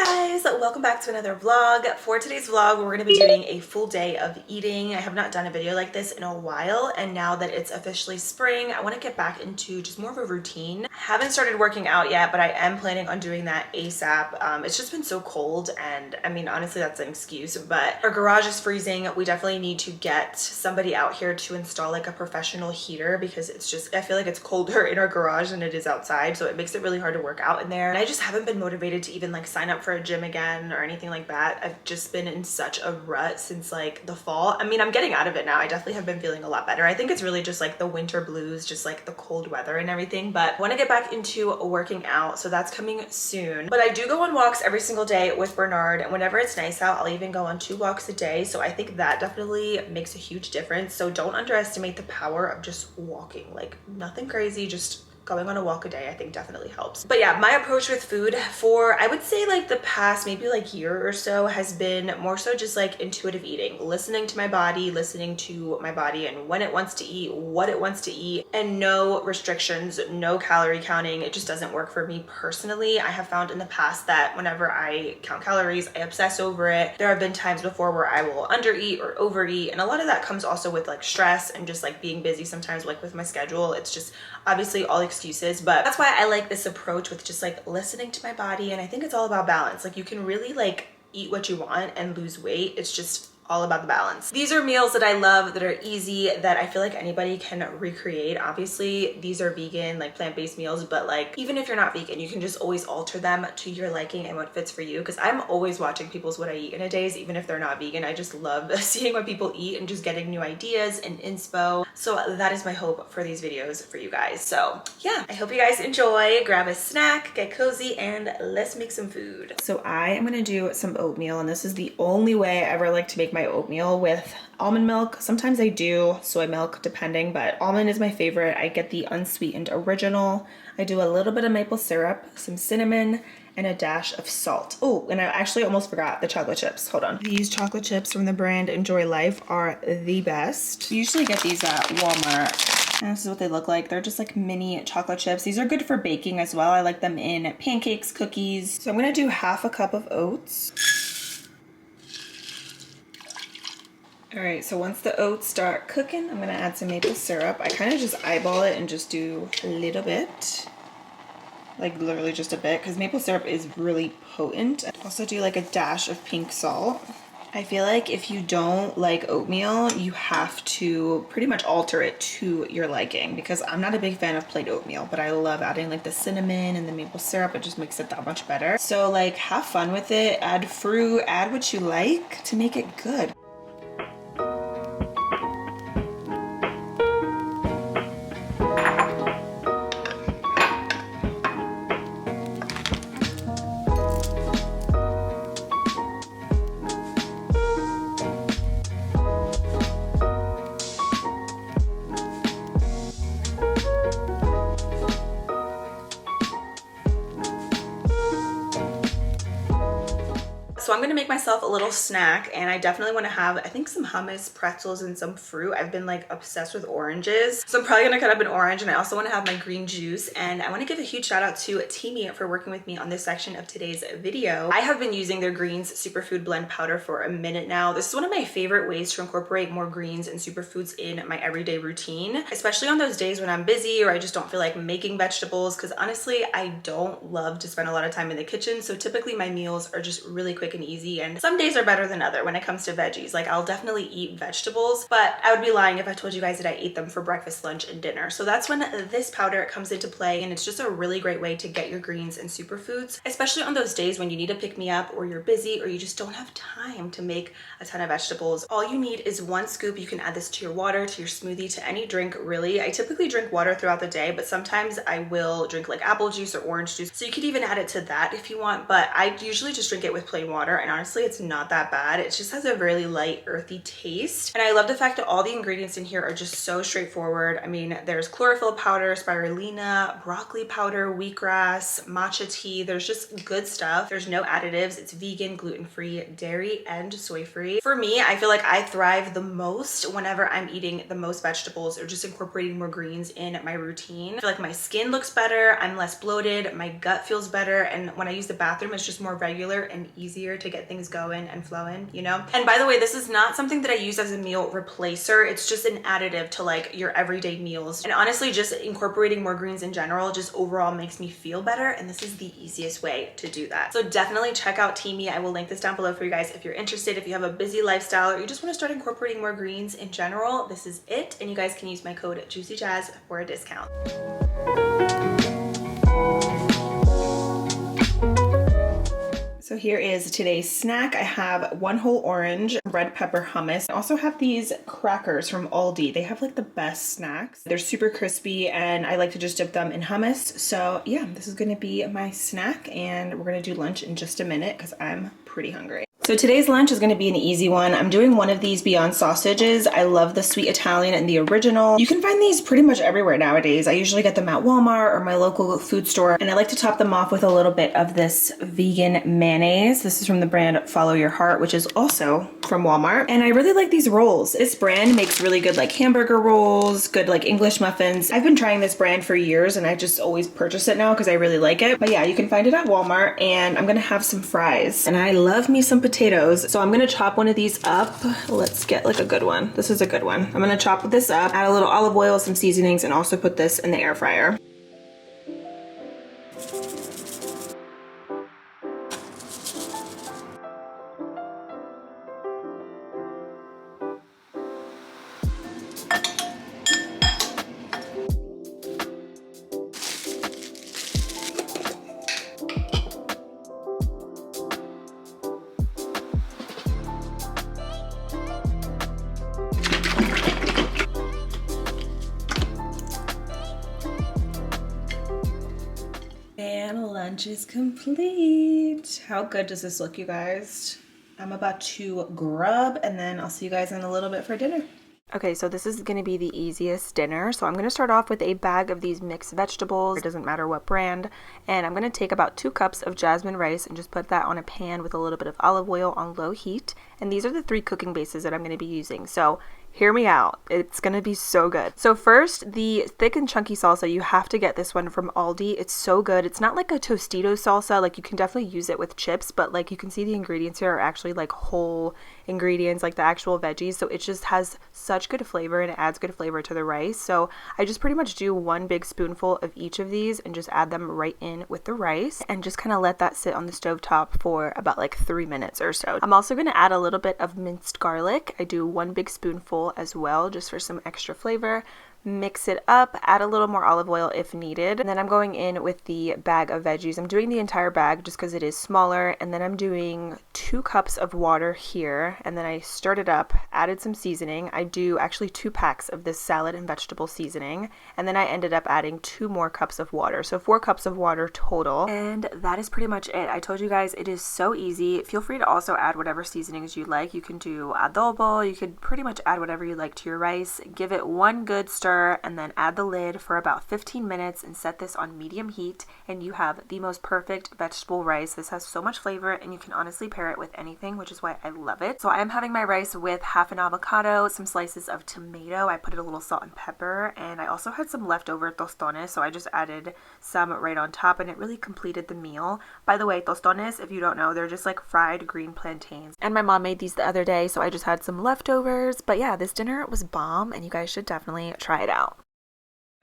guys, welcome back to another vlog. For today's vlog, we're going to be doing a full day of eating. I have not done a video like this in a while, and now that it's officially spring, I want to get back into just more of a routine. I haven't started working out yet, but I am planning on doing that ASAP. It's just been so cold, and I mean, honestly, that's an excuse, but our garage is freezing. We definitely need to get somebody out here to install like a professional heater because it's just, I feel like it's colder in our garage than it is outside, so it makes it really hard to work out in there. And I just haven't been motivated to even like sign up for a gym again or anything like that. I've just been in such a rut since like the fall. I mean, I'm getting out of it now. I definitely have been feeling a lot better. I think it's really just like the winter blues, just like the cold weather and everything, but I want to get back into working out, so that's coming soon. But I do go on walks every single day with Bernard, and whenever it's nice out, I'll even go on 2 walks a day, so I think that definitely makes a huge difference. So don't underestimate the power of just walking, like nothing crazy, just going on a walk a day I think definitely helps. But yeah, my approach with food for, I would say like the past maybe like year or so has been more so just like intuitive eating, listening to my body and when it wants to eat, what it wants to eat, and no restrictions, no calorie counting. It just doesn't work for me personally. I have found in the past that whenever I count calories, I obsess over it. There have been times before where I will undereat or overeat, and a lot of that comes also with like stress and just like being busy sometimes, like with my schedule. It's just obviously all excuses, but that's why I like this approach with just like listening to my body. And I think it's all about balance. Like you can really like eat what you want and lose weight. It's just all about the balance. These are meals that I love, that are easy, that I feel like anybody can recreate. Obviously these are vegan, like plant-based meals, but like even if you're not vegan, you can just always alter them to your liking and what fits for you, because I'm always watching people's what I eat in a day, even if they're not vegan. I just love seeing what people eat and just getting new ideas and inspo. So that is my hope for these videos for you guys. So yeah, I hope you guys enjoy. Grab a snack, get cozy, and let's make some food. So I am gonna do some oatmeal, and this is the only way I ever like to make my oatmeal, with almond milk. Sometimes I do soy milk depending, but almond is my favorite. I get the unsweetened original. I do a little bit of maple syrup, some cinnamon, and a dash of salt. Oh, and I actually almost forgot the chocolate chips. Hold on. These chocolate chips from the brand Enjoy Life are the best. You usually get these at Walmart. And this is what they look like. They're just like mini chocolate chips. These are good for baking as well. I like them in pancakes, cookies. So I'm gonna do half a cup of oats. All right, so once the oats start cooking, I'm gonna add some maple syrup. I kind of just eyeball it and just do a little bit, like literally just a bit, because maple syrup is really potent. I also do like a dash of pink salt. I feel like if you don't like oatmeal, you have to pretty much alter it to your liking, because I'm not a big fan of plain oatmeal, but I love adding like the cinnamon and the maple syrup. It just makes it that much better. So like have fun with it, add fruit, add what you like to make it good. So I'm gonna make myself a little snack, and I definitely wanna have, I think, some hummus, pretzels, and some fruit. I've been like obsessed with oranges. So I'm probably gonna cut up an orange, and I also wanna have my green juice. And I wanna give a huge shout out to Teamy for working with me on this section of today's video. I have been using their greens superfood blend powder for a minute now. This is one of my favorite ways to incorporate more greens and superfoods in my everyday routine, especially on those days when I'm busy or I just don't feel like making vegetables, because honestly, I don't love to spend a lot of time in the kitchen. So typically my meals are just really quick and easy, and some days are better than other when it comes to veggies. Like I'll definitely eat vegetables, but I would be lying if I told you guys that I ate them for breakfast, lunch, and dinner. So that's when this powder comes into play, and it's just a really great way to get your greens and superfoods, especially on those days when you need to pick me up, or you're busy, or you just don't have time to make a ton of vegetables. All you need is 1 scoop. You can add this to your water, to your smoothie, to any drink really. I typically drink water throughout the day, but sometimes I will drink like apple juice or orange juice. So you could even add it to that if you want, but I usually just drink it with plain water. water, and honestly it's not that bad. It just has a really light earthy taste, and I love the fact that all the ingredients in here are just so straightforward. I mean, there's chlorophyll powder, spirulina, broccoli powder, wheatgrass, matcha tea. There's just good stuff. There's no additives. It's vegan, gluten-free, dairy and soy-free. For me, I feel like I thrive the most whenever I'm eating the most vegetables or just incorporating more greens in my routine. I feel like my skin looks better, I'm less bloated, my gut feels better, and when I use the bathroom, it's just more regular and easier to get things going and flowing, you know? And by the way, this is not something that I use as a meal replacer. It's just an additive to like your everyday meals. And honestly, just incorporating more greens in general just overall makes me feel better, and this is the easiest way to do that. So definitely check out Teamy. I will link this down below for you guys if you're interested. If you have a busy lifestyle or you just want to start incorporating more greens in general, this is it. And you guys can use my code JuicyJas for a discount. So here is today's snack. I have one whole orange, red pepper hummus. I also have these crackers from Aldi. They have like the best snacks. They're super crispy and I like to just dip them in hummus. So yeah, this is gonna be my snack, and we're gonna do lunch in just a minute because I'm pretty hungry. So today's lunch is going to be an easy one. I'm doing one of these Beyond sausages. I love the sweet Italian and the original. You can find these pretty much everywhere nowadays. I usually get them at Walmart or my local food store, and I like to top them off with a little bit of this vegan mayonnaise. This is from the brand Follow Your Heart, which is also from Walmart. And I really like these rolls. This brand makes really good like hamburger rolls, good like English muffins. I've been trying this brand for years and I just always purchase it now because I really like it. But yeah, you can find it at Walmart, and I'm gonna have some fries. And I love me some potatoes. So I'm gonna chop one of these up. Let's get like a good one. This is a good one. I'm gonna chop this up, add a little olive oil, some seasonings, and also put this in the air fryer. And lunch is complete. How good does this look, you guys? I'm about to grub, and then I'll see you guys in a little bit for dinner. Okay, so this is going to be the easiest dinner. So I'm going to start off with a bag of these mixed vegetables. It doesn't matter what brand. And I'm going to take about 2 cups of jasmine rice and just put that on a pan with a little bit of olive oil on low heat. And these are the 3 cooking bases that I'm going to be using. So hear me out. It's gonna be so good. So first, the thick and chunky salsa, you have to get this one from Aldi. It's so good. It's not like a Tostito salsa. Like you can definitely use it with chips, but like you can see the ingredients here are actually like whole ingredients, like the actual veggies. So it just has such good flavor and it adds good flavor to the rice. So I just pretty much do 1 big spoonful of each of these and just add them right in with the rice and just kind of let that sit on the stovetop for about like 3 minutes or so. I'm also gonna add a little bit of minced garlic. I do 1 big spoonful as well, just for some extra flavor. Mix it up, add a little more olive oil if needed, and then I'm going in with the bag of veggies. I'm doing the entire bag just because it is smaller, and then I'm doing 2 cups of water here, and then I stirred it up, added some seasoning. I do actually 2 packs of this salad and vegetable seasoning, and then I ended up adding 2 more cups of water, so 4 cups of water total, and that is pretty much it. I told you guys it is so easy. Feel free to also add whatever seasonings you like. You can do adobo, you could pretty much add whatever you like to your rice. Give it 1 good stir, and then add the lid for about 15 minutes and set this on medium heat, and you have the most perfect vegetable rice. This has so much flavor and you can honestly pair it with anything, which is why I love it. So I am having my rice with half an avocado, some slices of tomato. I put a little salt and pepper, and I also had some leftover tostones, so I just added some right on top, and it really completed the meal. By the way, tostones, if you don't know, they're just like fried green plantains, and my mom made these the other day, so I just had some leftovers. But yeah, this dinner was bomb and you guys should definitely try it out.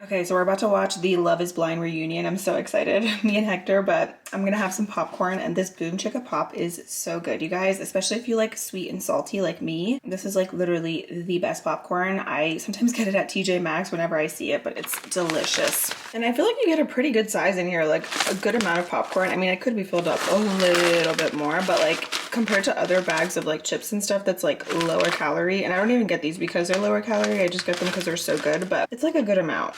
Okay, so we're about to watch the Love is Blind reunion. I'm so excited, me and Hector, but I'm gonna have some popcorn, and this Boom Chicka Pop is so good, you guys, especially if you like sweet and salty like me. This is like literally the best popcorn. I sometimes get it at TJ Maxx whenever I see it, but it's delicious. And I feel like you get a pretty good size in here, like a good amount of popcorn. I mean, it could be filled up a little bit more, but like compared to other bags of like chips and stuff that's like lower calorie, and I don't even get these because they're lower calorie, I just get them because they're so good, but it's like a good amount.